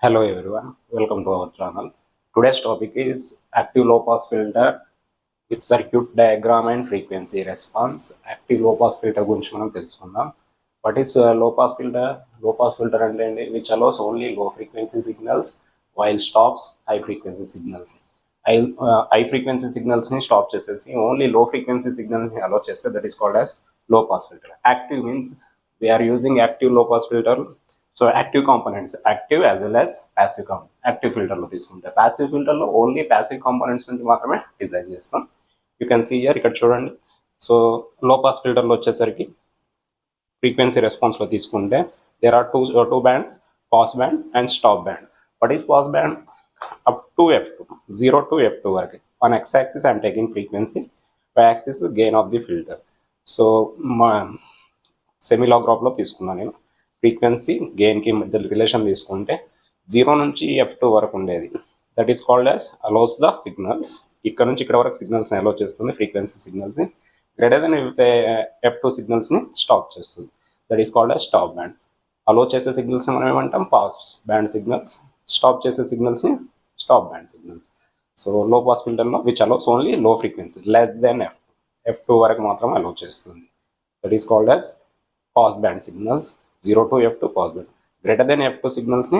Hello everyone, welcome to our channel. Today's topic is active low pass filter with circuit diagram and frequency response. Active low pass filter గురించి మనం తెలుసుకుందాం. What is low pass filter? Low pass filter అంటే which allows only low frequency signals while stops high frequency signals. High frequency signals ని stop చేసేసి only low frequency signals ని allow చేస్తే that is called as low pass filter. Active means we are using active low pass filter. So active components active as well as passive active ఫిల్టర్లో తీసుకుంటే passive ఫిల్టర్లో only passive components నుంచి మాత్రమే design చేస్తాం. You can see year ఇక్కడ చూడండి. So low pass ఫిల్టర్లో వచ్చేసరికి frequency రెస్పాన్స్లో తీసుకుంటే there are two bands, pass band and stop band. What is pass band? Up to F2, 0 to F2 వరకు. On X axis I'm taking frequency, Y axis gain of the filter. So మా సెమీలాగ్రాఫ్లో తీసుకున్నాను నేను. Frequency గెయిన్కి మధ్య relation తీసుకుంటే 0 నుంచి F2 వరకు ఉండేది. That is called as allows the signals. ఇక్కడ నుంచి ఇక్కడ వరకు సిగ్నల్స్ని అలో చేస్తుంది, ఫ్రీక్వెన్సీ సిగ్నల్స్ని. గ్రేటర్ దెన్ F2 సిగ్నల్స్ని స్టాప్ చేస్తుంది. That is called as stop band. Allow చేసే సిగ్నల్స్ని మనం ఏమంటాం? Pass band signals. స్టాప్ చేసే సిగ్నల్స్ని stop band signals. So low pass ఫిల్టర్లో which allows only low frequency less than F2 వరకు మాత్రం అలో చేస్తుంది. That is called as pass band signals. 0 to F2 pass band. Greater than F2 సిగ్నల్స్ని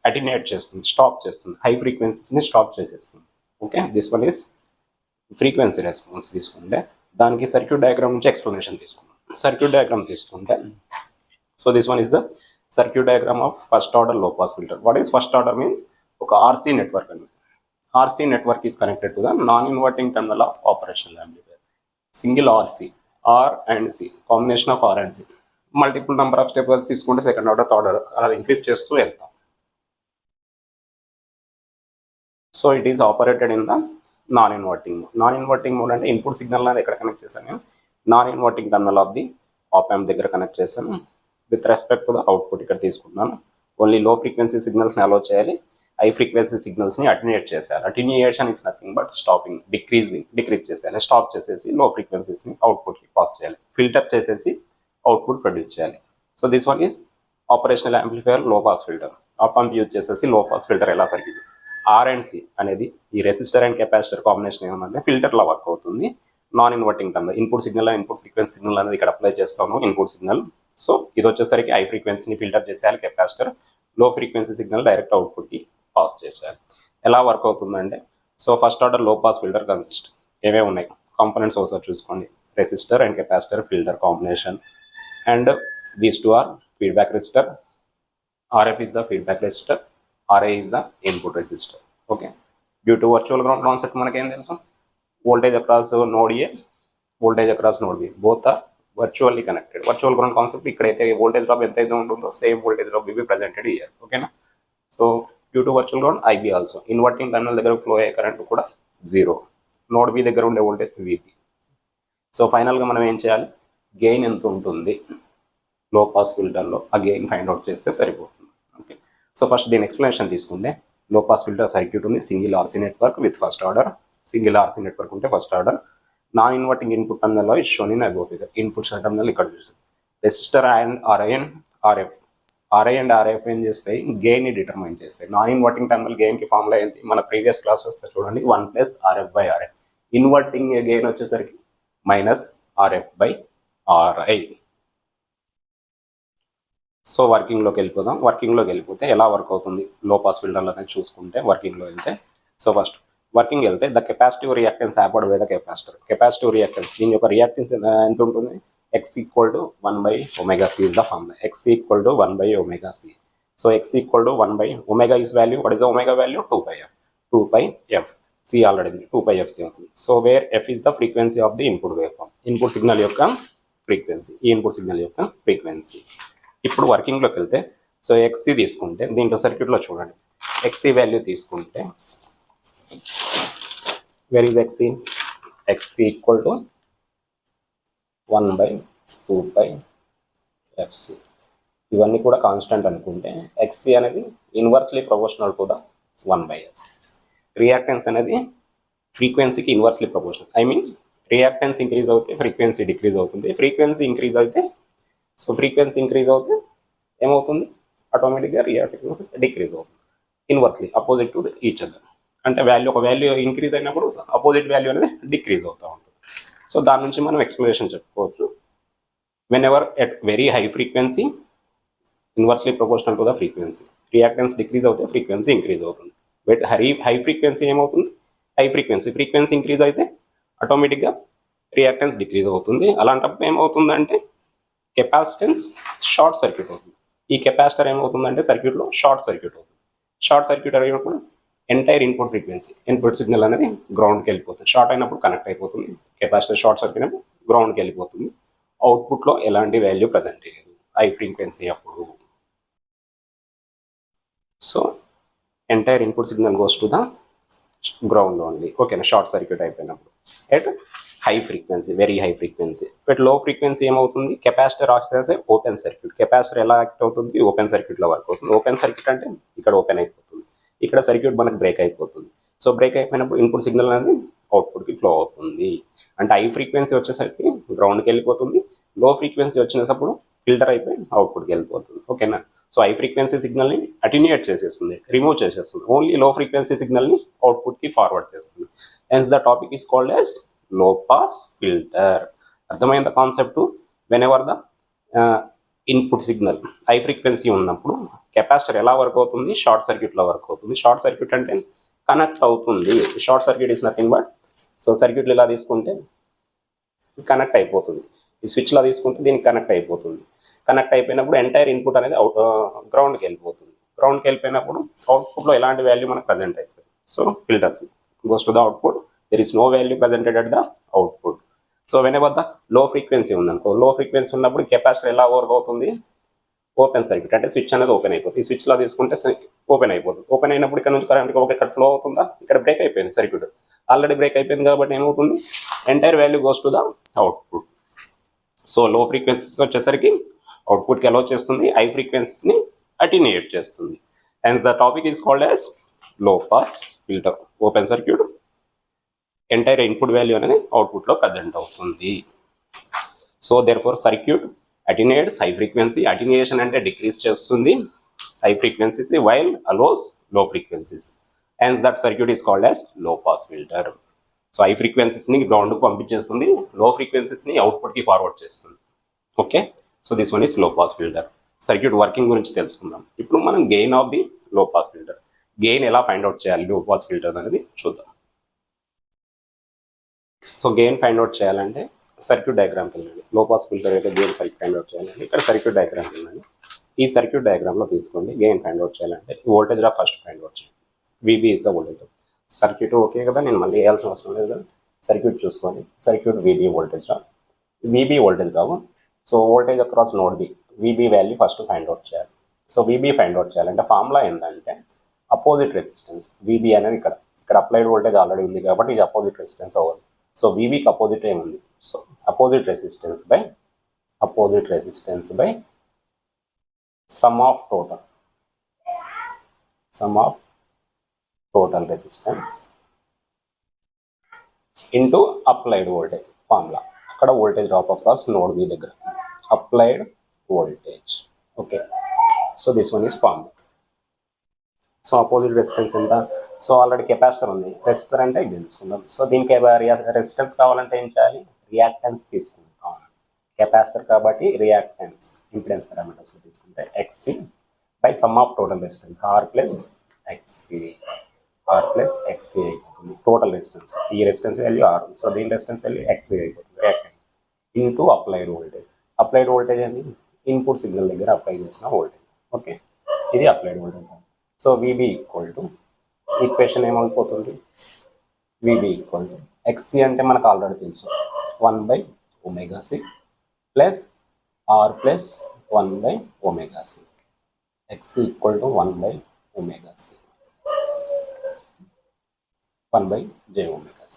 attenuate చేస్తుంది, stop చేస్తుంది, high ఫ్రీక్వెన్సీస్ని stop చేసేస్తుంది. Okay, this one is frequency response. తీసుకుంటే దానికి సర్క్యూట్ డయాగ్రామ్ నుంచి ఎక్స్ప్లెనేషన్ తీసుకుందాం. సర్క్యూట్ డయాగ్రామ్ తీసుకుంటే so this one is the circuit diagram of first order low pass filter. What is first order means? ఒక RC network అనేది. RC network is connected to the non inverting terminal of operational amplifier. Single RC, R and C, combination of R and C. Multiple number of steps తీసుకుంటే second order, third order అలా increase చేస్తూ వెళ్తాం. So it is operated in the non inverting mode. Non inverting mode అంటే input signal అనేది ఎక్కడ connect చేశాను నేను? Non inverting terminal of the op amp దగ్గర కనెక్ట్ చేశాను. With respect to the output ఇక్కడ తీసుకున్నాను. ఓన్లీ లో ఫ్రీక్వెన్సీ సిగ్నల్స్ని అలో చేయాలి, హై ఫ్రీక్వెన్సీ సిగ్నల్స్ని అటెన్యూట్ చేసేయాలి. Attenuation is nothing but stopping, decrease చేసేయాలి. స్టాప్ చేసేసి లో ఫ్రీక్వెన్సీస్ని అవుట్పుట్కి పాస్ చేయాలి. ఫిల్టర్ చేసేసి అవుట్పుట్ ప్రొడ్యూస్ చేయాలి. So this one is operational amplifier low pass filter. Op amp use చేసేసి లో పాస్ ఫిల్టర్ ఎలా సర్క్యూట్. ఆర్ అండ్ సి అనేది ఈ రెసిస్టర్ అండ్ కెపాసిటర్ కాంబినేషన్ ఏమంటే ఫిల్టర్లా వర్క్ అవుతుంది. Non inverting term input signal, input frequency signal అనేది ఇక్కడ apply చేస్తాము, ఇన్పుట్ సిగ్నల్. సో ఇది వచ్చేసరికి హై ఫ్రీక్వెన్సీని ఫిల్టర్ చేసేయాలి capacitor, low frequency signal direct అవుట్పుట్కి పాస్ చేసేయాలి. ఎలా వర్క్ అవుతుందంటే, so first order low pass filter consist ఏవే ఉన్నాయి కాంపోనెంట్స్ ఒకసారి చూసుకోండి. Resistor and capacitor filter combination, and these two are feedback resistor. RF is the feedback resistor, RA is the input resistor. Okay, due to virtual ground concept మనకి ఏం తెలుసు? Voltage across node A, voltage across node B, both are virtually connected. Virtual ground concept ఇక్కడైతే voltage drop ఎంతైతే ఉంటుందో same voltage drop be presented here. ఓకేనా? So due to virtual ground IB also. Inverting terminal దగ్గర flow అయ్యే current కూడా 0. Node B దగ్గర ఉండే voltage VP. So ఫైనల్గా మనం ఏం చేయాలి? గెయిన్ ఎంత ఉంటుంది లో పాస్ ఫిల్టర్లో, ఆ గెయిన్ ఫైండ్ అవుట్ చేస్తే సరిపోతుంది. ఓకే, సో ఫస్ట్ దీని ఎక్స్ప్లెనేషన్ తీసుకుంటే లో పాస్ ఫిల్టర్ సర్క్యూట్ ఉంది. Single RC network with first order. Single RC network ఉంటే first order. Non inverting input టర్మినల్లో it shown in above figure. Input terminal ఇక్కడ చూస్తుంది. Resistor and RI and RF. RI and RF ఏం చేస్తాయి? గెయిన్ని determine చేస్తాయి. Non inverting terminal గెయిన్కి formula ఏంటి? మన ప్రీవియస్ క్లాస్ వస్తే చూడండి, 1 + RF/RI. ఇన్వర్టింగ్ గెయిన్ వచ్చేసరికి -RF/RI. సో వర్కింగ్లోకి వెళ్ళిపోదాం. వర్కింగ్లోకి వెళ్ళిపోతే ఎలా వర్క్ అవుతుంది లో పాస్ ఫిల్టర్లు అనేది చూసుకుంటే వర్కింగ్లో వెళ్తే, సో ఫస్ట్ వర్కింగ్ వెళ్తే the capacitive reactance offered by the capacitor. Capacitive reactance, దీని యొక్క రియాక్టెన్స్ ఎంత ఉంటుంది? X = 1/ωc is the formula. X = 1/ωc. So X = 1/ω is value. What is the omega value? 2πf. 2πf. C already 2πfc అవుతుంది. So where F is the frequency of the input waveform. Input signal యొక్క frequency, ఈ input signal యొక్క frequency. ఇప్పుడు వర్కింగ్లోకి వెళ్తే so XC తీసుకుంటే దీంట్లో సర్క్యూట్లో చూడండి, XC వాల్యూ తీసుకుంటే where is XC? XC = 1/2πfc. ఇవన్నీ కూడా కాన్స్టెంట్ అనుకుంటే XC అనేది inversely proportional to the 1/f. Reactance అనేది ఫ్రీక్వెన్సీకి inversely proportional. I mean reactance increase అవుతే ఫ్రీక్వెన్సీ డిక్రీజ్ అవుతుంది. ఫ్రీక్వెన్సీ ఇంక్రీజ్ అయితే, సో ఫ్రీక్వెన్సీ ఇంక్రీజ్ అవుతే ఏమవుతుంది? ఆటోమేటిక్గా రియాక్టెన్స్ డిక్రీజ్ అవుతుంది. Inversely opposite to each other. అంటే ఒక వాల్యూ ఇంక్రీజ్ అయినప్పుడు అపోజిట్ వాల్యూ అనేది డిక్రీజ్ అవుతూ ఉంటుంది. సో దాని నుంచి మనం ఎక్స్ప్లెనేషన్ చెప్పుకోవచ్చు. When ever at very high frequency inversely proportional to the frequency, reactance decrease అవుతే ఫ్రీక్వెన్సీ ఇంక్రీజ్ అవుతుంది. బట్ హై ఫ్రీక్వెన్సీ ఏమవుతుంది, హై ఫ్రీక్వెన్సీ ఇంక్రీజ్ అయితే ఆటోమేటిక్గా రియాక్టెన్స్ డిక్రీజ్ అవుతుంది. అలాంటప్పుడు ఏమవుతుందంటే కెపాసిటెన్స్ షార్ట్ సర్క్యూట్ అవుతుంది. ఈ కెపాసిటర్ ఏమవుతుందంటే సర్క్యూట్లో షార్ట్ సర్క్యూట్ అవుతుంది. షార్ట్ సర్క్యూట్ అయినప్పుడు ఎంటైర్ ఇన్పుట్ సిగ్నల్ అనేది గ్రౌండ్కి వెళ్ళిపోతుంది. షార్ట్ అయినప్పుడు కనెక్ట్ అయిపోతుంది. కెపాసిటర్ షార్ట్ సర్క్యూట్ అయినప్పుడు గ్రౌండ్కి వెళ్ళిపోతుంది. అవుట్పుట్లో ఎలాంటి వాల్యూ ప్రజెంట్ అయ్యేది హై ఫ్రీక్వెన్సీ అప్పుడు. So entire input signal goes to the ground only. ఓకేనా, షార్ట్ సర్క్యూట్ అయిపోయినప్పుడు at high frequency, very high frequency. But లో ఫ్రీక్వెన్సీ ఏమవుతుంది, capacitor oxidise open circuit. Capacitor ఎలా యాక్ట్ అవుతుంది, ఓపెన్ సర్క్యూట్లో వర్క్ అవుతుంది. ఓపెన్ సర్క్యూట్ అంటే ఇక్కడ ఓపెన్ అయిపోతుంది, ఇక్కడ సర్క్యూట్ మనకు బ్రేక్ అయిపోతుంది. సో బ్రేక్ అయిపోయినప్పుడు ఇన్పుట్ సిగ్నల్ అనేది అవుట్పుట్కి ఫ్లో అవుతుంది. అంటే హై ఫ్రీక్వెన్సీ వచ్చేసరికి గ్రౌండ్కి వెళ్ళిపోతుంది, లో ఫ్రీక్వెన్సీ వచ్చినప్పుడు ఫిల్టర్ అయిపోయి అవుట్పుట్కి వెళ్ళిపోతుంది. ఓకేనా. సో హై ఫ్రీక్వెన్సీ సిగ్నల్ని అటెన్యూయేట్ చేసేస్తుంది, రిమూవ్ చేసేస్తుంది. ఓన్లీ లో ఫ్రీక్వెన్సీ సిగ్నల్ని అవుట్పుట్కి ఫార్వర్డ్ చేస్తుంది. Hence the topic is called as low pass filter. అర్థమైంది concept. Whenever the input signal high frequency ఉన్నప్పుడు కెపాసిటర్ ఎలా వర్క్ అవుతుంది, షార్ట్ సర్క్యూట్లో వర్క్ అవుతుంది. షార్ట్ సర్క్యూట్ అంటే కనెక్ట్ అవుతుంది. Short circuit is nothing but, so సర్క్యూట్లు ఇలా తీసుకుంటే కనెక్ట్ అయిపోతుంది. ఈ స్విచ్లా తీసుకుంటే దీనికి కనెక్ట్ అయిపోతుంది. కనెక్ట్ అయిపోయినప్పుడు ఎంటైర్ ఇన్పుట్ అనేది గ్రౌండ్కి వెళ్ళిపోతుంది. గ్రౌండ్కి వెళ్ళిపోయినప్పుడు అవుట్పుట్లో ఎలాంటి వాల్యూ మనకు ప్రజెంట్ అయిపోతుంది. So filters goes to the output, there is no value presented at the output. So whenever the low frequency ఉందనుకో, లో ఫ్రీక్వెన్సీ ఉన్నప్పుడు కెపాసిటర్ ఎలా వర్క్ అవుతుంది, ఓపెన్ సర్క్యూట్ అంటే స్విచ్ అనేది ఓపెన్ అయిపోతుంది. ఈ స్విచ్లా తీసుకుంటే ఓపెన్ అయిపోతుంది. ఓపెన్ అయినప్పుడు ఇక్కడ నుంచి కరెంట్ ఇక్కడ ఫ్లో అవుతుందా, ఇక్కడ బ్రేక్ అయిపోయింది సర్క్యూట్. ఆల్రెడీ బ్రేక్ అయిపోయింది కాబట్టి ఏమవుతుంది, entire value goes to the output. So low frequencies వచ్చేసరికి అవుట్పుట్కి అలౌ చేస్తుంది, హై ఫ్రీక్వెన్సీస్ని అటెన్యూయేట్ చేస్తుంది. Hence the topic is called as low pass filter. Open circuit, entire input value అనేది అవుట్పుట్లో ప్రజెంట్ అవుతుంది. So therefore circuit attenuates high frequency. Attenuation అంటే decrease చేస్తుంది high frequencies, while allows low frequencies. Hence that circuit is called as low pass filter. So high ఫ్రీక్వెన్సీస్ని గ్రౌండ్కి పంపించేస్తుంది, లో ఫ్రీక్వెన్సీస్ని అవుట్పుట్కి forward చేస్తుంది. Okay, so this one is low pass filter. Circuit working గురించి తెలుసుకుందాం. ఇప్పుడు మనం gain of the low pass filter, gain ఎలా ఫైండ్ అవుట్ చేయాలి లో పాస్ ఫిల్టర్ అనేది చూద్దాం. సో గెయిన్ ఫైండ్ అవుట్ చేయాలంటే సర్క్యూట్ డయాగ్రామ్కి వెళ్ళండి. లో పాస్ ఫిల్టర్ అయితే గెయిన్ ఫైండ్ అవుట్ చేయాలంటే ఇక్కడ సర్క్యూట్ డయాగ్రామ్కి వెళ్ళండి. ఈ సర్క్యూట్ డయాగ్రామ్లో తీసుకోండి. గెయిన్ ఫైండ్ అవుట్ చేయాలంటే voltage drop first find out చేయండి. VB is the voltage drop. Circuit okay కదా, నేను మళ్ళీ వేయాల్సిన అవసరం లేదు కదా. సర్క్యూట్ చూసుకోండి, circuit VB voltage drop, VB voltage drop. So voltage across node B, VB value first find out చేయాలి. సో VB ఫైండ్ అవుట్ చేయాలంటే ఫార్ములా ఏంటంటే అపోజిట్ రెసిస్టెన్స్. VB అనేది ఇక్కడ అప్లైడ్ వోల్టేజ్ ఆల్రెడీ ఉంది కాబట్టి ఇది అపోజిట్ రెసిస్టెన్స్ అవ్వదు. సో VBకి అపోజిట్ ఏముంది, so opposite resistance by sum of total resistance into applied voltage. Formula అక్కడ voltage drop across node B దగ్గర applied voltage. Okay, so this one is formula. So opposite resistance ఎంత, so already capacitor ఉంది, resistor అంటే ఇది తెలుసుకుందాం. So దీనికి resistance కావాలంటే ఏం చేయాలి, రియాక్టెన్స్ తీసుకుంటాం. కెపాసిటర్ కాబట్టి రియాక్టెన్స్ ఇంపిడెన్స్ పారామీటర్స్లో తీసుకుంటే XC by sum of total resistance R plus XC అయిపోతుంది టోటల్ రెసిస్టెన్స్. ఈ రెసిస్టెన్స్ వాల్యూ R, సో దీని రెసిస్టెన్స్ వాల్యూ XC అయిపోతుంది reactance into applied voltage. Applied voltage అని ఇన్పుట్ సిగ్నల్ దగ్గర అప్లై చేసిన వోల్టేజ్. ఓకే, ఇది applied voltage. So VB equal to equation ఏమైపోతుంది, VB equal to XC అంటే మనకు ఆల్రెడీ తెలుసు 1/ωc plus R plus 1/ωc. XC equal to 1/ωc, 1/jωc.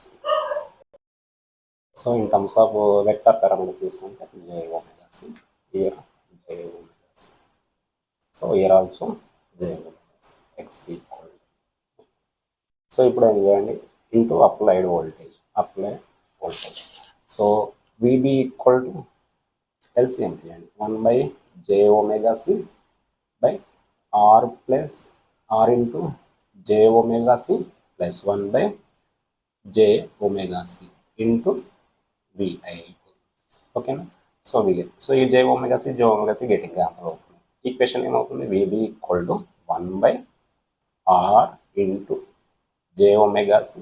So in terms of vector parameters తీసుకుంటే jωc, here jωc, సో here also jωc. X equal. సో ఇప్పుడు ఏం చేయండి, into applied voltage. So VB equal to LCM చేయండి, 1/jωc by R plus R into J omega C plus 1 by J omega C into VI. ఓకేనా? So VI. So ఈ J omega C getting cancel అవుతుంది. Equation ఏమవుతుంది? VB equal to 1 by R into J omega C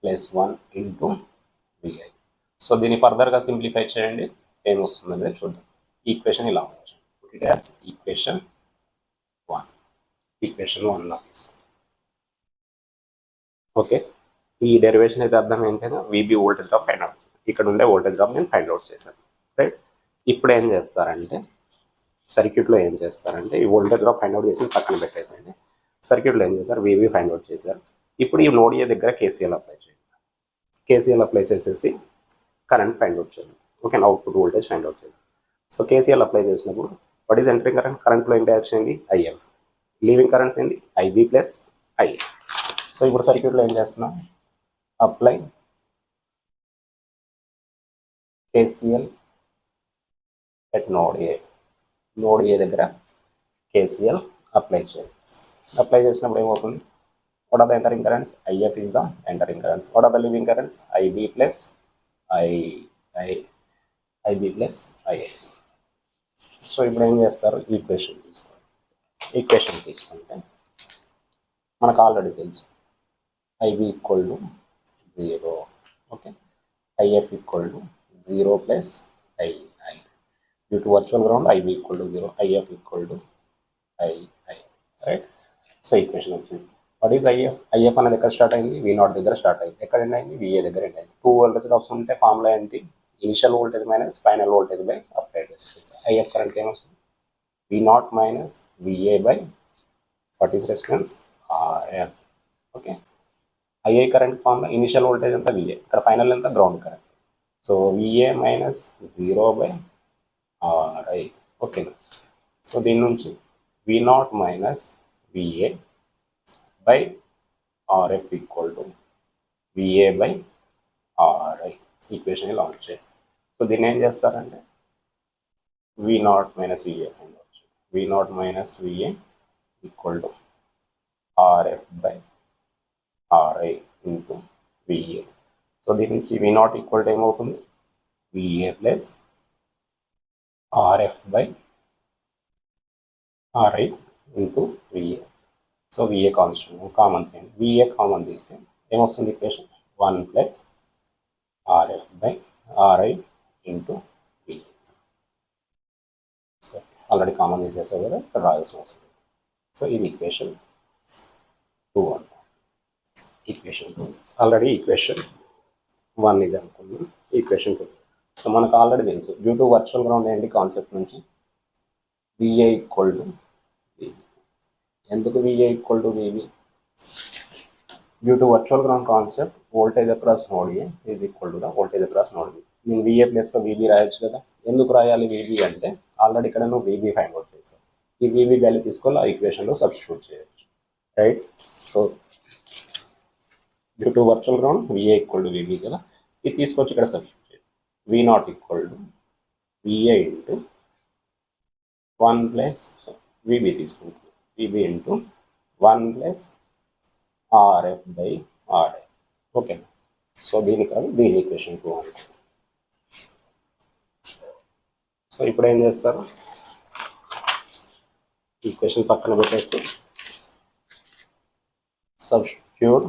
plus 1 into VI. So దీన్ని ఫర్దర్గా simplify చేయండి, ఏమొస్తుందని చూద్దాం. Equation ఇలా ఉంది. It has equation 1. ఈక్వేషన్ 1లా తీసుకోండి. ఓకే, ఈ డెరివేషన్ అయితే అర్థం ఏంటంటే VB voltage drop find out. ఇక్కడ ఉండే వోల్టేజ్ డ్రాప్ నేను ఫైండ్ అవుట్ చేశాను. రైట్, ఇప్పుడు ఏం చేస్తారంటే సర్క్యూట్లో ఏం చేస్తారంటే ఈ వోల్టేజ్ డ్రాప్ ఫైండ్ అవుట్ చేసి పక్కన పెట్టేసండి. సర్క్యూట్లో ఏం చేశారు? విబి ఫైండ్ అవుట్ చేశారు. ఇప్పుడు ఈ నోడ్ ఏ దగ్గర కేసీఎల్ అప్లై చేయండి. కేసీఎల్ అప్లై చేసేసి కరెంట్ ఫైండ్ అవుట్ చేయాలి. ఓకేనా? అవుట్పుట్ వోల్టేజ్ ఫైండ్ అవుట్ చేయాలి. సో కేసీఎల్ అప్లై చేసినప్పుడు వాట్ ఈస్ ఎంటరింగ్ కరెంట్? కరెంట్లో ఏం డైరెక్షన్ ఏంది? ఐఎఫ్. లీవింగ్ కరెంట్స్ ఏంది? IB plus IA. సో ఇప్పుడు సర్క్యూట్లో ఏం చేస్తున్నాం? Apply KCL at node A. Node A దగ్గర కేసీఎల్ అప్లై చేయాలి. అప్లై చేసినప్పుడు ఏమవుతుంది? What are the entering currents? IF is the entering currents. What are the leaving currents? IB plus IB plus IA. So ఇప్పుడు ఏం చేస్తారు? Equation తీసుకోండి. Equation తీసుకుంటే మనకు ఆల్రెడీ తెలుసు IB equal to 0. Okay, IF equal to 0 plus II. Due to virtual ground IB equal to 0, IF equal to II. Right, so equation వచ్చింది. What is IF? IF అనేది ఎక్కడ స్టార్ట్ అయింది? V0 దగ్గర start అయింది. ఎక్కడ end అయింది? VA దగ్గర end అయింది. 2 వోల్టేజ్ డ్రాప్స్ ఉంటే ఫార్ములా ఏంటి? Initial voltage minus final voltage by applied resistance. IF current ఏమొస్తుంది? V0 minus VA by what is resistance? RF. Okay, II current formula initial voltage అంతా VA, ఇక్కడ final ఎంత? Ground current. So VA minus 0 by RI. ఓకేనా? So దీని నుంచి V0 minus VA by RF equal to VA by RI. Equation ఇలా వచ్చాయి. So దీన్ని ఏం చేస్తారంటే V0 minus VA V0 minus VA equal to RF by RI into VA. So దీని నుంచి V0 ఈక్వల్ టు ఏమవుతుంది? VA plus RF by RI into VA. So VA constant common తీయండి. VA common తీస్తే ఏమొస్తుంది? Equation 1 plus RF by RI into VA. So already common తీసేసావు కదా, ఇక్కడ రాయాల్సిన అవసరం. సో ఇది ఈక్వేషన్ 2 అంట. ఈక్వేషన్ 2 ఆల్రెడీ ఈక్వేషన్ 1 ఇది అనుకున్నాం. ఈక్వేషన్ 2. సో మనకు ఆల్రెడీ తెలుసు డ్యూ టు వర్చువల్ గ్రౌండ్ ఏంటి కాన్సెప్ట్ నుంచి? VA equal to VB. ఎందుకు VA equal to VB? Due to virtual ground concept voltage across node A is equal to the voltage across node B. నేను VA ప్లేస్లో VB రాయొచ్చు కదా. ఎందుకు రాయాలి VB అంటే ఆల్రెడీ ఇక్కడ నువ్వు విబి ఫైండ్ అవుట్ చేసావు. ఈ విబి వాల్యూ తీసుకొని ఆ ఈక్వేషన్లో సబ్స్టిట్యూట్ చేయొచ్చు. Right, so due to virtual ground VA equal to VB కదా, ఇది తీసుకొచ్చి ఇక్కడ సబ్స్టిట్యూట్ చేయాలి. V0 equal to VA into 1 plus VB తీసుకుంటుంది, VB into 1 plus RF by RI. Okay, so దీని కాదు, దీని ఈక్వేషన్ 2 అంటే. సో ఇప్పుడు ఏం చేస్తారు? ఈక్వేషన్ పక్కన పెట్టేసి substitute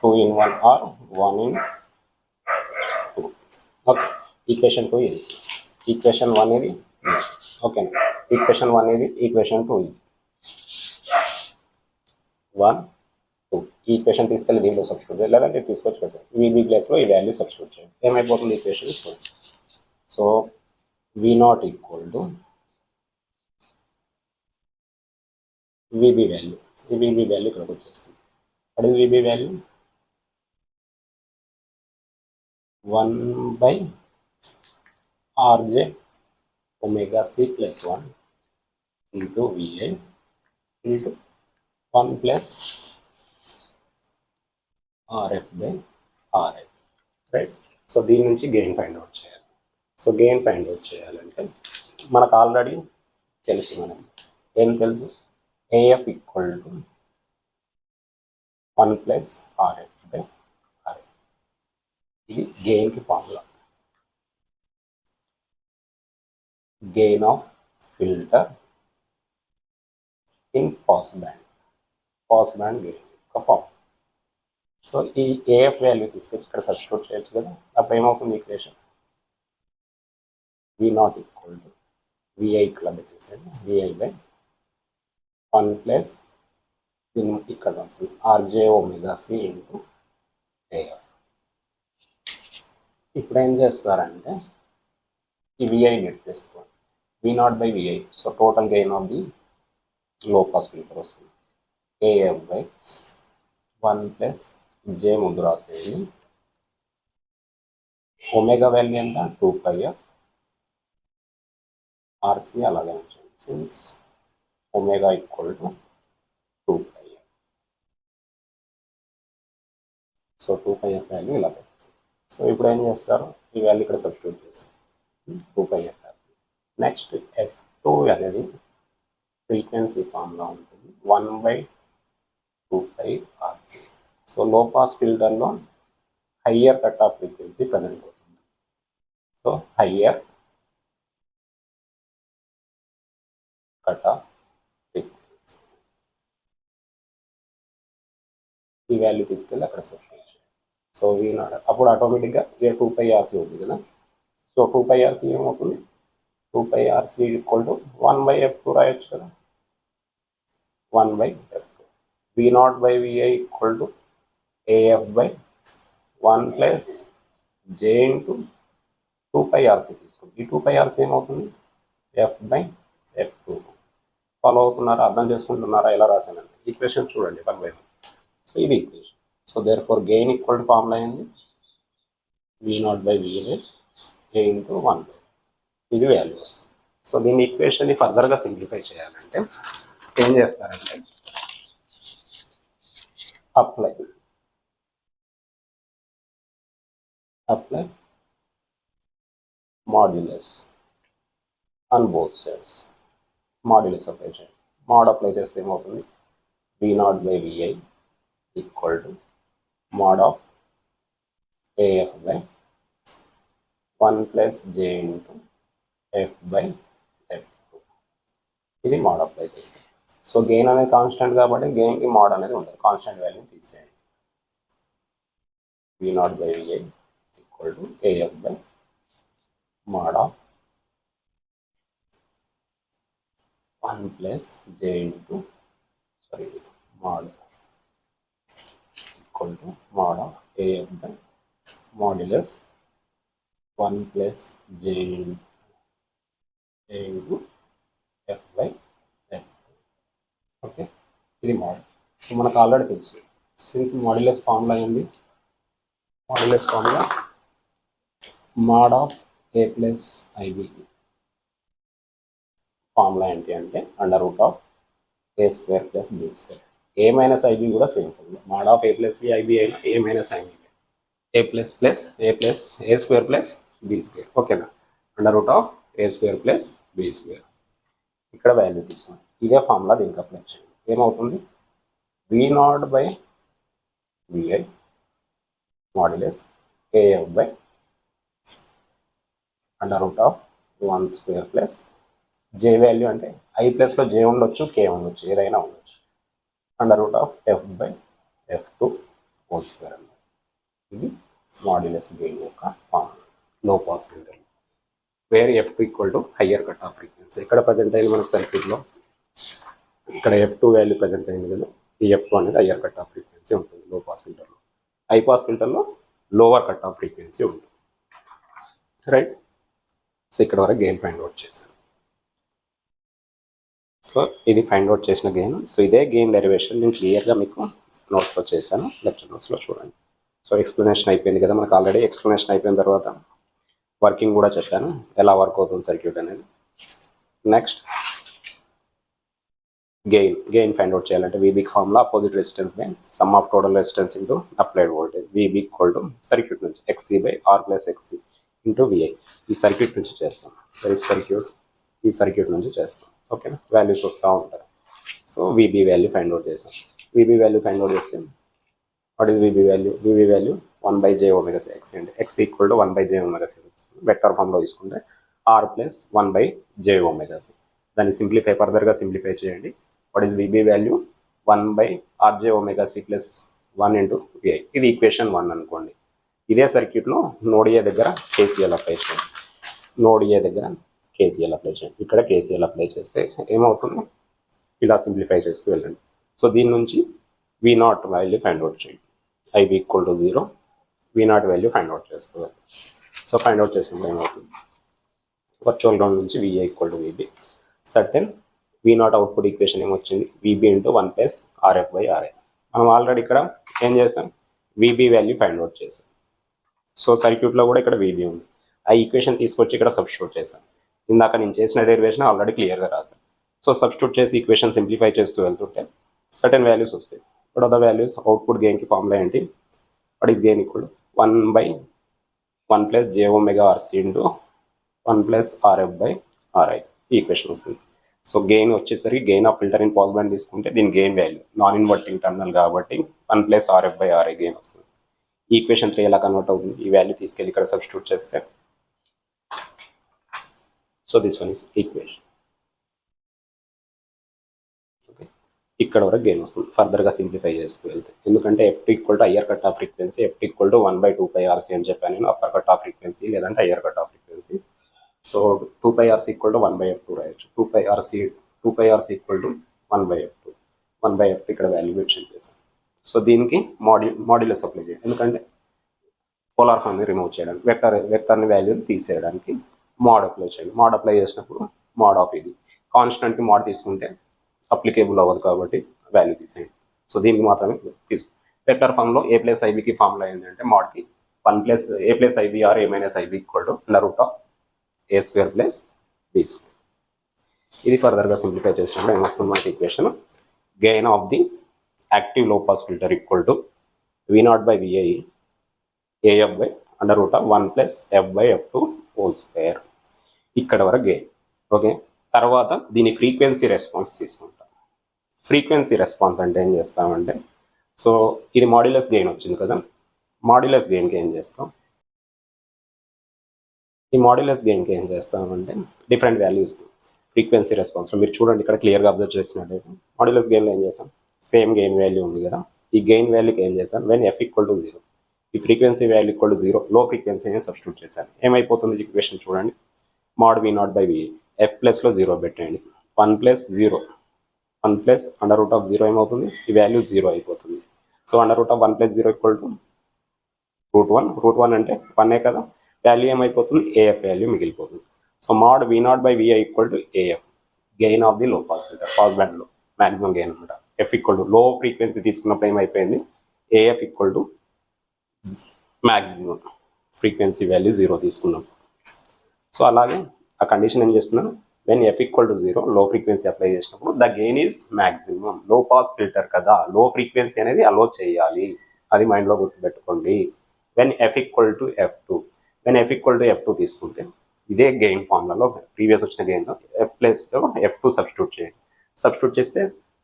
2 in 1 or 1 in 2. Okay, equation 2 ఇది, ఈక్వేషన్ 1 ఇది. ఓకేనా? ఈక్వేషన్ 1 ఇది, ఈక్వేషన్ 2 ఇది. 1 2 ఈ ఈక్వేషన్ తీసుకెళ్ళి దీంట్లో సబ్స్టిట్యూట్ చేయాలి, లేదంటే తీసుకొచ్చి కదా విబి ప్లేస్లో ఈ వాల్యూ సబ్స్టిట్యూట్ చేయాలి. ఏమైపోతుంది equation? So V0 equal to VB value. ఈ విబి వాల్యూ ఇక్కడికి వచ్చేస్తుంది. అది VB value 1 by RJ omega C plus 1 into VI into 1 plus RF by RI. Right, so దీని నుంచి గెయిన్ ఫైండ్ అవుట్ చేయాలి. సో గెయిన్ ఫైండ్ అవుట్ చేయాలంటే మనకు already తెలుసు, మనకి ఏం తెలుసు, AF equal to 1 plus RF by RF. ఇది గెయిన్కి formula. Gain of filter in pass band gain యొక్క ఫార్మ్. సో ఈ ఏఎఫ్ వాల్యూ తీసుకొచ్చి ఇక్కడ సబ్స్టిట్యూట్ చేయొచ్చు కదా. అప్పుడు ఏమవుతుంది equation, V not equal to VI ఇక్కడ పెట్టేసాడు, విఐ బై 1 ప్లస్ ఇక్కడ వస్తుంది RJ omega C into AF. ఇప్పుడు ఏం చేస్తారంటే ఈ విఐ నెట్ చేసుకోండి, V not by VI. So total gain of the low pass filter వస్తుంది ఏఎఫ్ బై 1 ప్లస్ జే ముందు రాసేది, ఒమేగా వాల్యూ ఎంత 2πf, ఆర్సి అలాగే ఉంచండి since omega equal to 2πf. So 2πf value ఇలా పెట్టేసి, సో ఇప్పుడు ఏం చేస్తారు, ఈ వాల్యూ ఇక్కడ సబ్స్టిట్యూట్ చేస్తారు 2πf. నెక్స్ట్ F2 అనేది ఫ్రీక్వెన్సీ ఫామ్లో ఉంటుంది 1/2πRC. సో లో పాస్ ఫిల్టర్లో higher cut off frequency present అవుతుంది. So higher cut off frequency ఈ వాల్యూ తీసుకెళ్ళి అక్కడ సబ్స్టిట్యూట్ చేయాలి. సో V0 అప్పుడు ఆటోమేటిక్గా 2πRC ఉంది కదా. సో 2πRC ఏమవుతుంది, 2πRC ఈక్వల్ టు 1/F2 రాయొచ్చు కదా, 1/F2. V0 by VI equal to AF by 1 plus J into 2πRC తీసుకోండి. ఈ 2πRC ఏమవుతుంది, F/F2. ఫాలో అవుతున్నారా, అర్థం చేసుకుంటున్నారా ఎలా రాశానండి. ఈక్వేషన్ చూడండి 1/1. సో ఇది equation. So therefore gain equal to formula అయింది V0 by VI A into 1. ఇది వాల్యూ వస్తుంది. సో దీని ఈక్వేషన్ని ఫర్దర్గా సింప్లిఫై చేయాలంటే ఏం చేస్తారంటే apply modulus on both sides. Modulus apply చేయండి. మోడ్ అప్లై చేస్తే ఏమవుతుంది, V0 by VI equal to mod of AF by 1 plus J into F/F2. ఇది మోడ్ అప్లై చేస్తాం. సో గెయిన్ అనేది కాన్స్టెంట్ కాబట్టి గెయిన్కి మోడ్ అనేది ఉండదు, కాన్స్టెంట్ వాల్యూ తీసేయండి. V0 by VI equal to AF by mod of 1 plus J into mod equal to mod of AF by modulus 1 plus J into F/F2. Okay, ఇది mode. So మనకు already తెలుసు, since modulus formula అయింది, modulus formula mode of A plus IB. Formula ఏంటి అంటే under root of A² plus B². A minus IB కూడా same formula, mode of A plus IB అయినా A minus IB, A plus A square plus B². ఓకేనా, under root of A² plus B². ఇక్కడ value తీసుకోండి, ఇదే formula దీనికి apply చేయండి. ఏమవుతుంది, V0 by VI modulus AF by under root of 1² plus J value అంటే I ప్లస్లో J ఉండొచ్చు, K ఉండొచ్చు, ఏదైనా ఉండొచ్చు, under root of F/F2 whole square అన్నమాట. ఇది మాడ్యులస్ గెయిన్ యొక్క formula low pass filter, where F2 equal to higher cut off frequency. ఎక్కడ ప్రజెంట్ అయింది మనకు సర్క్యూట్లో, ఇక్కడ F2 వాల్యూ ప్రజెంట్ అయింది కదా. ఈ F2 అనేది హయ్యర్ కట్ ఆఫ్ ఫ్రీక్వెన్సీ ఉంటుంది లో పాస్ ఫిల్టర్లో, హై పాస్ ఫిల్టర్లో లోవర్ కట్ ఆఫ్ ఫ్రీక్వెన్సీ ఉంటుంది, రైట్. సో ఇక్కడ వరకు గెయిన్ ఫైండ్ అవుట్ చేశాను. సో ఇది ఫైండ్ అవుట్ చేసిన గెయిన్. సో ఇదే గెయిన్ డెరివేషన్ నేను క్లియర్గా మీకు నోట్స్లో చేశాను, లెక్చర్ నోట్స్లో చూడండి. సో ఎక్స్ప్లెనేషన్ అయిపోయింది కదా మనకు ఆల్రెడీ. ఎక్స్ప్లెనేషన్ అయిపోయిన తర్వాత వర్కింగ్ కూడా చెప్పాను, ఎలా వర్క్ అవుతుంది సర్క్యూట్ అనేది. నెక్స్ట్ గెయిన్ ఫైండ్ అవుట్ చేయాలంటే VBకి formula opposite resistance by sum of total resistance into applied voltage. VB equal to circuit నుంచి XC by R plus XC into VI. ఈ సర్క్యూట్ నుంచి చేస్తాం. సర్క్యూట్ ఈ సర్క్యూట్ నుంచి చేస్తాం. ఓకేనా, వాల్యూస్ వస్తూ ఉంటాయి. So VB value find out చేస్తాం. విబి వాల్యూ ఫైండ్ అవుట్ చేస్తే what is VB value? VB value 1/j omega c x అండి. x equal to 1/j omega c. Vector ఫామ్లో తీసుకుంటే r plus 1/j omega c. దాన్ని ఫర్దర్గా simplify చేయండి. What is VB value? 1/rj omega c plus 1 into vi. ఇది equation 1 అనుకోండి. ఇదే సర్క్యూట్లో నోడ్ ఏ దగ్గర కేసీఎల్ అప్లై చేయండి. నోడ్ ఏ దగ్గర కేసీఎల్ అప్లై చేయండి. ఇక్కడ కేసీఎల్ అప్లై చేస్తే ఏమవుతుంది? ఇలా సింప్లిఫై చేస్తూ వెళ్ళండి. సో దీని నుంచి V0 వాల్యూ ఫైండ్ అవుట్ చేయండి. IB equal to 0, V0 value find out చేస్తూ వెళ్ళండి. సో ఫైండ్ అవుట్ చేసినప్పుడు ఏమవుతుంది? వర్చువల్ గ్రౌండ్ నుంచి VA equal to VB. Certain V0 output equation ఏమొచ్చింది? VB into 1 plus RF/RA. మనం ఆల్రెడీ ఇక్కడ ఏం చేసాం? VB వాల్యూ ఫైండ్ అవుట్ చేసాం. సో సర్క్యూట్లో కూడా ఇక్కడ VB ఉంది. ఆ ఈక్వేషన్ తీసుకొచ్చి ఇక్కడ సబ్స్టిట్యూట్ చేశాను. ఇందాక నేను చేసిన డెరివేషన్ ఆల్రెడీ క్లియర్గా రాశాను. సో సబ్స్టిట్యూట్ చేసి ఈక్వేషన్ సింప్లిఫై చేస్తూ వెళ్తుంటే సర్టెన్ వాల్యూస్ వస్తాయి. ఇప్పుడు అదర్ వాల్యూస్ అవుట్పుట్ గెయిన్కి ఫార్ములా ఏంటి? What is gain equal 1/1 plus j omega RC into 1 plus RF/RI. ఈ ఈక్వేషన్ వస్తుంది. సో గెయిన్ వచ్చేసరికి gain of filter in pass band తీసుకుంటే దీని gain value non inverting terminal కాబట్టి 1 plus RF/RI gain వస్తుంది. Equation 3 ఎలా convert అవుతుంది? ఈ వాల్యూ తీసుకెళ్ళి ఇక్కడ సబ్స్టిట్యూట్ చేస్తే so this one is equation. Okay, ఇక్కడ వరకు గెయిన్ వస్తుంది. ఫర్దర్గా సింప్లిఫై చేసుకు వెళ్తే ఎందుకంటే F equal to higher cut off frequency, F equal to 1/2πRC అని చెప్పాను నేను. అప్పర్ కట్ ఆఫ్ ఫ్రీక్వెన్సీ లేదంటే higher cut off frequency. So 2πRC equal to 1/f2 రాయొచ్చు. 2πRC equal to 1/f2. 1/f2 ఇక్కడ వాల్యూ మెన్షన్ చేశాను. So దీనికి modulus apply చేయండి. ఎందుకంటే పోలార్ ఫామ్ని రిమూవ్ చేయడానికి, వెక్టర్ని వాల్యూని తీసేయడానికి మోడ్ అప్లై చేయండి. మోడ్ అప్లై చేసినప్పుడు మోడ్ ఆఫ్ ఇది కాన్స్టెంట్కి మోడ్ తీసుకుంటే అప్లికేబుల్ అవ్వదు కాబట్టి వాల్యూ తీసేయండి. సో దీనికి మాత్రమే వెక్టర్ ఫామ్లో A ప్లస్ IBకి ఫార్ములా ఏంటంటే మోడ్కి 1 plus A plus IB or A minus IB equal to √A square plus B square. ఇది ఫర్దర్గా సింప్లిఫై చేసినప్పుడు ఏమొస్తుంది మనకి equation? Gain of the active low pass filter equal to V0/VA AF/√1 plus F/F2 whole square. ఇక్కడ వరకు gain. Okay, తర్వాత దీని frequency response తీసుకుంటాం. ఫ్రీక్వెన్సీ రెస్పాన్స్ అంటే ఏం చేస్తామంటే, సో ఇది మాడ్యులస్ గెయిన్ వచ్చింది కదా, మాడ్యులస్ గెయిన్కి ఏం చేస్తాం? ఈ మాడ్యులస్ గెయిన్కి ఏం చేస్తామంటే డిఫరెంట్ వాల్యూస్ ఫ్రీక్వెన్సీ రెస్పాన్స్లో మీరు చూడండి. ఇక్కడ క్లియర్గా అబ్జర్వ్ చేసినట్టయితే మాడ్యులస్ గెయిన్లో ఏం చేస్తాం? సేమ్ గెయిన్ వాల్యూ ఉంది కదా, ఈ గెయిన్ వాల్యూకి ఏం చేస్తాను? వెన్ F ఈక్వల్ టు 0, ఈ ఫ్రీక్వెన్సీ వాల్యూ ఈక్వల్ టు 0, లో ఫ్రీక్వెన్సీని సబ్స్టిట్యూట్ చేశాను. ఏమైపోతుంది ఈక్వేషన్ చూడండి? మోడ్ V0/VA F ప్లస్లో 0 పెట్టండి. 1 ప్లస్ 0, 1 ప్లస్ √0 ఏమవుతుంది? ఈ వాల్యూ 0 అయిపోతుంది. So √1 plus 0 equal to √1. √1 అంటే 1 కదా, వాల్యూ ఏమైపోతుంది? AF వాల్యూ మిగిలిపోతుంది. So mode V0/VA equal to AF, gain of the low pass filter, pass బ్యాండ్లో మ్యాక్సిమం గెయిన్ అనమాట. F ఈక్వల్ టు లో ఫ్రీక్వెన్సీ తీసుకున్నప్పుడు ఏమైపోయింది? AF equal to maximum frequency value 0 తీసుకున్నాం. సో అలాగే ఆ కండిషన్ ఏం చేస్తున్నాను? వెన్ F ఈక్వల్ టు 0, లో ఫ్రీక్వెన్సీ అప్లై చేసినప్పుడు ద గెయిన్ ఈజ్ మ్యాక్సిమం. లో పాస్ ఫిల్టర్ కదా, లో ఫ్రీక్వెన్సీ అనేది అలో చేయాలి, అది మైండ్లో గుర్తుపెట్టుకోండి. When F equal to F2, when F equal to F2 తీసుకుంటే ఇదే గెయిన్ ఫార్ములాలో ప్రీవియస్ వచ్చిన గెయిన్లో F ప్లస్లో F2 సబ్స్టిట్యూట్ చేయండి. సబ్స్టిట్యూట్ చేస్తే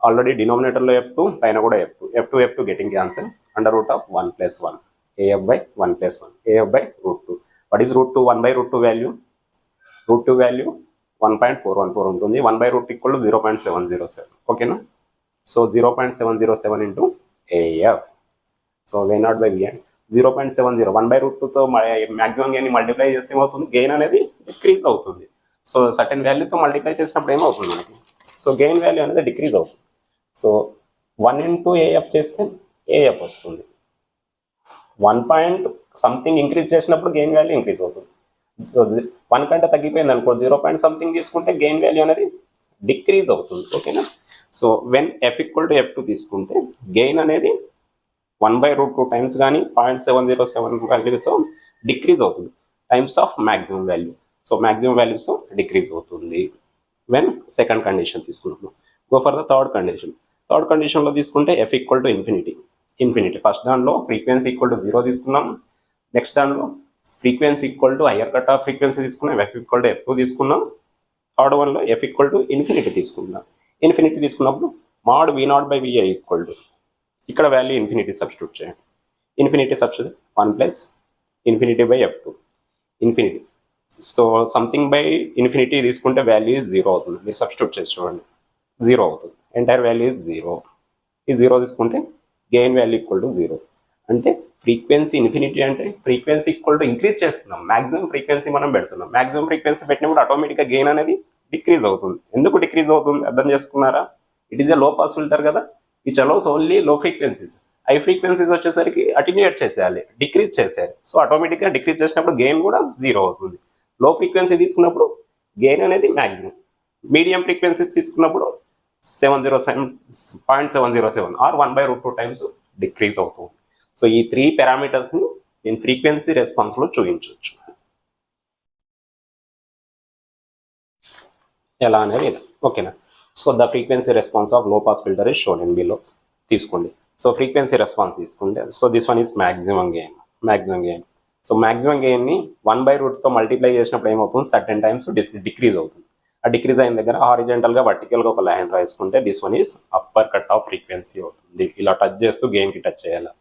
ఆల్రెడీ డినామినేటర్లో F2, పైన కూడా F2 getting cancel. √1 plus 1 AF/1 plus 1 AF/√2. What is √2? 1/√2 value, √2 value 1.414 ఉంటుంది. 1/√2 ఈక్వల్ టు 0.707. ఓకేనా? So 0.707 into AF. So V0/VA 0.70, 1/√2తో మ్యాక్సిమం గెయిన్ మల్టిప్లై చేస్తే ఏమవుతుంది? గెయిన్ అనేది డిక్రీజ్ అవుతుంది. సో సర్టెన్ వాల్యూతో మల్టిప్లై చేసినప్పుడు ఏమవుతుంది మనకి? సో గెయిన్ వాల్యూ అనేది డిక్రీజ్ అవుతుంది. సో 1 ఇంటూ AF చేస్తే AF వస్తుంది. 1 పాయింట్ సంథింగ్ ఇంక్రీజ్ చేసినప్పుడు గెయిన్ వాల్యూ ఇంక్రీజ్ అవుతుంది. 1 కంటే తగ్గిపోయింది అనుకో, 0 పాయింట్ సంథింగ్ తీసుకుంటే గెయిన్ వాల్యూ అనేది డిక్రీజ్ అవుతుంది. ఓకేనా? So when F equal to F2 తీసుకుంటే గెయిన్ అనేది 1/√2 టైమ్స్ కానీ 0.707 వాల్యూతో డిక్రీజ్ అవుతుంది, times of maximum value. So maximum వాల్యూస్తో డిక్రీజ్ అవుతుంది వెన్ సెకండ్ కండిషన్ తీసుకున్నప్పుడు. Go for the third condition. Third కండిషన్లో తీసుకుంటే F equal to infinity. First దాంట్లో ఫ్రీక్వెన్సీ ఈక్వల్ టు 0 తీసుకున్నాం. నెక్స్ట్ దాంట్లో frequency equal to higher cut off frequency తీసుకున్నాం, F equal to F2 తీసుకున్నాం. థర్డ్ వన్లో ఎఫ్ ఈక్వల్ టు ఇన్ఫినిటీ తీసుకుందాం. Infinity తీసుకున్నప్పుడు మాడ్ V0/Vi ఈక్వల్ టు, ఇక్కడ వాల్యూ ఇన్ఫినిటీ సబ్స్టిట్యూట్ చేయండి. ఇన్ఫినిటీ సబ్స్టిట్యూట్ 1 ప్లస్ ఇన్ఫినిటీ/F2 infinity. So something by infinity తీసుకుంటే value 0 అవుతుంది. మీరు సబ్స్టిట్యూట్ చేసి చూడండి, 0 అవుతుంది. Entire value 0. ఈ 0 తీసుకుంటే గెయిన్ వాల్యూ ఈక్వల్ టు 0. అంటే ఫ్రీక్వెన్సీ ఇన్ఫినిటీ అంటే ఫ్రీక్వెన్సీ ఈక్వల్ టు ఇంక్రీజ్ చేస్తున్నాం, మాక్సిమం ఫ్రీక్వెన్సీ మనం పెడుతున్నాం. మాక్సిమం ఫ్రీక్వెన్సీ పెట్టినప్పుడు ఆటోమేటిక్గా గెయిన్ అనేది డిక్రీజ్ అవుతుంది. ఎందుకు డిక్రీజ్ అవుతుంది అర్థం చేసుకున్నారా? ఇట్ ఈస్ ఎ లో పాస్ ఫిల్టర్ కదా, విచ్ అలౌస్ ఓన్లీ లో ఫ్రీక్వెన్సీస్. హై ఫ్రీక్వెన్సీస్ వచ్చేసరికి అటెన్యూయేట్ చేసేయాలి, డిక్రీజ్ చేసేయాలి. సో ఆటోమేటిక్గా డిక్రీజ్ చేసినప్పుడు గెయిన్ కూడా 0 అవుతుంది. లో ఫ్రీక్వెన్సీ తీసుకున్నప్పుడు గెయిన్ అనేది మ్యాక్సిమం. మీడియం ఫ్రీక్వెన్సీస్ తీసుకున్నప్పుడు 0.707 ఆర్ 1/√2 టైమ్స్ డిక్రీజ్ అవుతుంది. సో ఈ 3 పారామీటర్స్ని నేను ఫ్రీక్వెన్సీ రెస్పాన్స్లో చూపించవచ్చు. ఎలా అనేది ఓకేనా? So the frequency response of low pass filter is shown in below. తీసుకోండి. సో ఫ్రీక్వెన్సీ రెస్పాన్స్ తీసుకుంటే, so this one is maximum gain. So maximum గెయిన్ని 1/√తో మల్టిప్లై చేసినప్పుడు ఏమవుతుంది, సర్టెన్ టైమ్స్ డిక్రీజ్ అవుతుంది. ఆ డిక్రీజ్ అయిన దగ్గర హారిజెంటల్గా వర్టికల్గా ఒక లైన్ రాసుకుంటే this one is upper cut off frequency అవుతుంది. ఇలా టచ్ చేస్తూ గెయిన్కి టచ్ చేయాలి.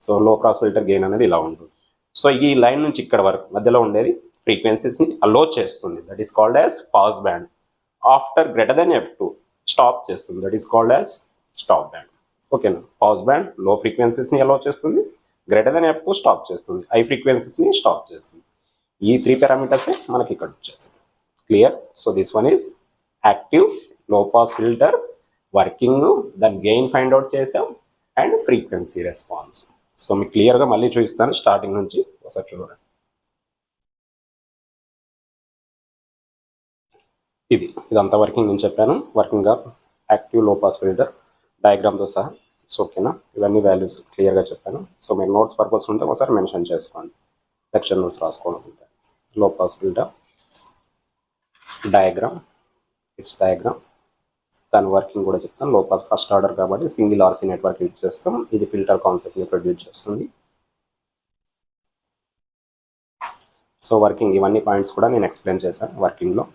So low pass filter gain అనేది ఇలా ఉంటుంది. సో ఈ లైన్ నుంచి ఇక్కడ వరకు మధ్యలో ఉండేది ఫ్రీక్వెన్సీస్ని అలో చేస్తుంది. That is called as pass band. After greater than F2 stop చేస్తుంది. That is called as stop band. ఓకేనా? పాస్ బ్యాండ్ లో ఫ్రీక్వెన్సీస్ని అలో చేస్తుంది, గ్రేటర్ దెన్ F2 స్టాప్ చేస్తుంది, హై ఫ్రీక్వెన్సీస్ని స్టాప్ చేస్తుంది. ఈ 3 పారామీటర్సే మనకి ఇక్కడ వచ్చేసాయి. Clear? So this one is active low pass filter working, దాని గెయిన్ ఫైండ్ అవుట్ చేసాం, అండ్ ఫ్రీక్వెన్సీ రెస్పాన్స్. సో మీకు క్లియర్గా మళ్ళీ చూపిస్తాను స్టార్టింగ్ నుంచి ఒకసారి చూడండి. ఇదంతా వర్కింగ్ నేను చెప్పాను, working of active low pass filter డయాగ్రామ్తో సహా. సో ఓకేనా? ఇవన్నీ వాల్యూస్ క్లియర్గా చెప్పాను. సో మీరు నోట్స్ పర్పస్ ఉంటే ఒకసారి మెన్షన్ చేసుకోండి, లెక్చర్ నోట్స్ రాసుకోవాలనుకుంటే. Low pass filter diagram, it's diagram, దాని వర్కింగ్ కూడా చెప్తాను. లో పాస్ ఫస్ట్ ఆర్డర్ కాబట్టి సింగిల్ ఆర్సీ నెట్వర్క్ యూజ్ చేస్తాం. ఇది ఫిల్టర్ కాన్సెప్ట్ని ప్రొడ్యూస్ చేస్తుంది. సో వర్కింగ్ ఇవన్నీ పాయింట్స్ కూడా నేను ఎక్స్ప్లెయిన్ చేశాను వర్కింగ్లో.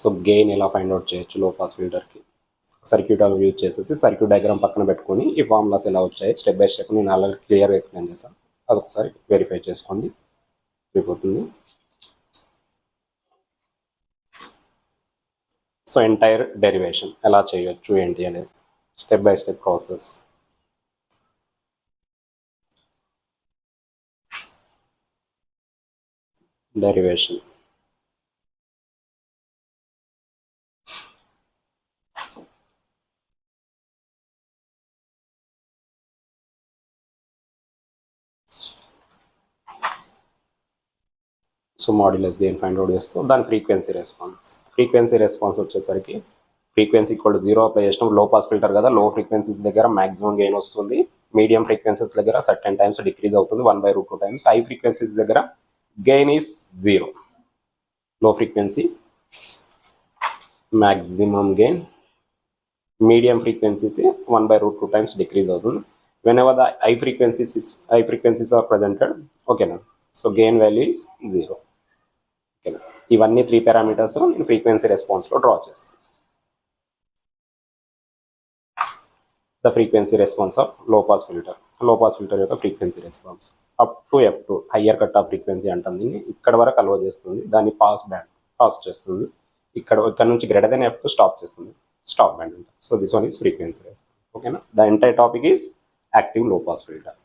సో గెయిన్ ఎలా ఫైండ్ అవుట్ చేయొచ్చు లో పాస్ ఫిల్టర్కి, సర్క్యూట్ యూజ్ చేసేసి సర్క్యూట్ డయాగ్రామ్ పక్కన పెట్టుకొని ఈ ఫార్ములాస్ ఎలా వచ్చాయి స్టెప్ బై స్టెప్ నేను ఆల్రెడీ క్లియర్గా ఎక్స్ప్లెయిన్ చేశాను. అదొకసారి వెరిఫై చేసుకోండి, అయిపోతుంది. సో ఎంటైర్ డెరివేషన్ ఎలా చేయొచ్చు ఏంటి అనేది step by step process. Derivation so modulus gain find out చేస్తూ దాని ఫ్రీక్వెన్సీ రెస్పాన్స్ వచ్చేసరికి ఫ్రీక్వెన్సీ ఈక్వల్ టు 0 అప్లై చేసినప్పుడు లో పాస్ ఫిల్టర్ కదా, లో ఫ్రీక్వెన్సీస్ దగ్గర మాక్సిమం గెయిన్ వస్తుంది, మీడియం ఫ్రీక్వెన్సీస్ దగ్గర సర్టెన్ టైమ్స్ డిక్రీజ్ అవుతుంది 1/√2 టైమ్స్, హై ఫ్రీక్వెన్సీస్ దగ్గర గెయిన్ ఈస్ 0. లో frequency maximum gain, medium frequencies 1/√2 times decrease అవుతుంది. whenever the high frequencies are presented, ఓకేనా? So gain value is 0. ఓకేనా? ఇవన్నీ 3 పారామీటర్స్ నేను ఫ్రీక్వెన్సీ రెస్పాన్స్లో డ్రా చేస్తాను. The frequency response of low pass filter యొక్క frequency response up to F2 higher cut off frequency అంటాం దీన్ని. ఇక్కడ వరకు అలో చేస్తుంది, దాన్ని పాస్ చేస్తుంది. ఇక్కడ నుంచి గ్రేటర్ దెన్ F2 స్టాప్ చేస్తుంది, స్టాప్ బ్యాండ్ అంటాం. So this one is frequency response. ఓకేనా? The entire topic is active low pass filter.